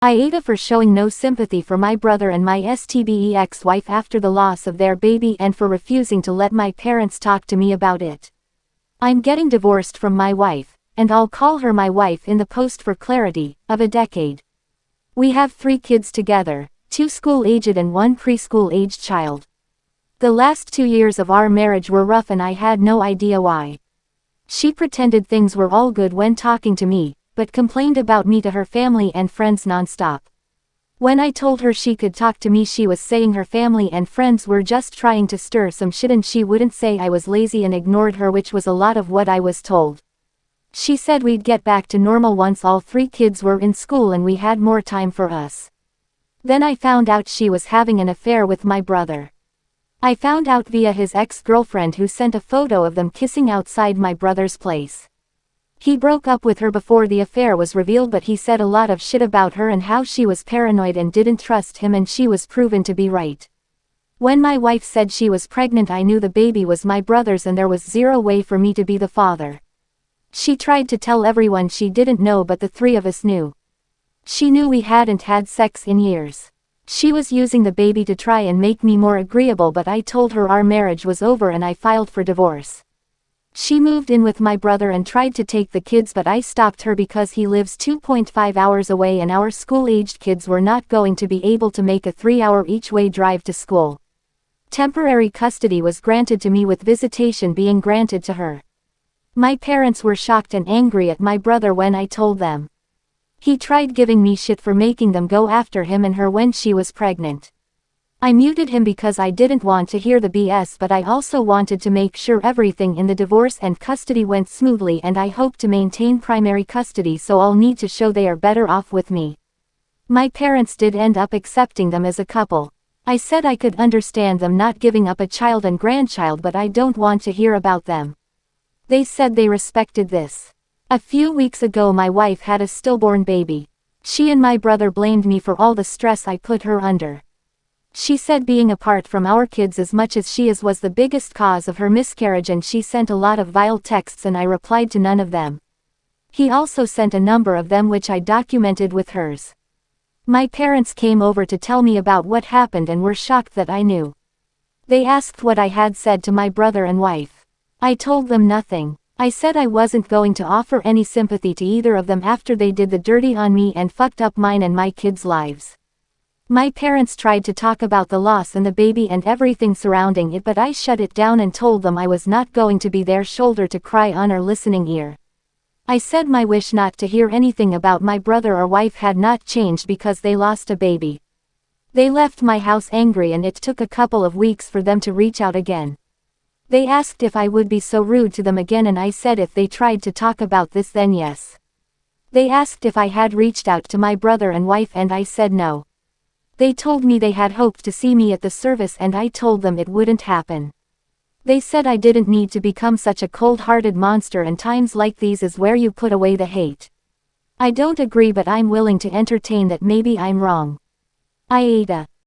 AITA for showing no sympathy for my brother and my STBE ex-wife after the loss of their baby and for refusing to let my parents talk to me about it. I'm getting divorced from my wife, and I'll call her my wife in the post for clarity, of a decade. We have 3 kids together, 2 school-aged and 1 preschool-aged child. The last 2 years of our marriage were rough and I had no idea why. She pretended things were all good when talking to me, but complained about me to her family and friends non-stop. When I told her she could talk to me, she was saying her family and friends were just trying to stir some shit and she wouldn't say I was lazy and ignored her, which was a lot of what I was told. She said we'd get back to normal once all 3 kids were in school and we had more time for us. Then I found out she was having an affair with my brother. I found out via his ex-girlfriend who sent a photo of them kissing outside my brother's place. He broke up with her before the affair was revealed, but he said a lot of shit about her and how she was paranoid and didn't trust him, and she was proven to be right. When my wife said she was pregnant, I knew the baby was my brother's and there was zero way for me to be the father. She tried to tell everyone she didn't know, but the 3 of us knew. She knew we hadn't had sex in years. She was using the baby to try and make me more agreeable, but I told her our marriage was over and I filed for divorce. She moved in with my brother and tried to take the kids, but I stopped her because he lives 2.5 hours away and our school-aged kids were not going to be able to make a 3-hour each-way drive to school. Temporary custody was granted to me, with visitation being granted to her. My parents were shocked and angry at my brother when I told them. He tried giving me shit for making them go after him and her when she was pregnant. I muted him because I didn't want to hear the BS, but I also wanted to make sure everything in the divorce and custody went smoothly, and I hope to maintain primary custody, so I'll need to show they are better off with me. My parents did end up accepting them as a couple. I said I could understand them not giving up a child and grandchild, but I don't want to hear about them. They said they respected this. A few weeks ago my wife had a stillborn baby. She and my brother blamed me for all the stress I put her under. She said being apart from our kids as much as she is was the biggest cause of her miscarriage, and she sent a lot of vile texts and I replied to none of them. He also sent a number of them which I documented with hers. My parents came over to tell me about what happened and were shocked that I knew. They asked what I had said to my brother and wife. I told them nothing. I said I wasn't going to offer any sympathy to either of them after they did the dirty on me and fucked up mine and my kids' lives. My parents tried to talk about the loss and the baby and everything surrounding it, but I shut it down and told them I was not going to be their shoulder to cry on or listening ear. I said my wish not to hear anything about my brother or wife had not changed because they lost a baby. They left my house angry and it took a couple of weeks for them to reach out again. They asked if I would be so rude to them again, and I said if they tried to talk about this then yes. They asked if I had reached out to my brother and wife and I said no. They told me they had hoped to see me at the service and I told them it wouldn't happen. They said I didn't need to become such a cold-hearted monster, and times like these is where you put away the hate. I don't agree, but I'm willing to entertain that maybe I'm wrong. AITA.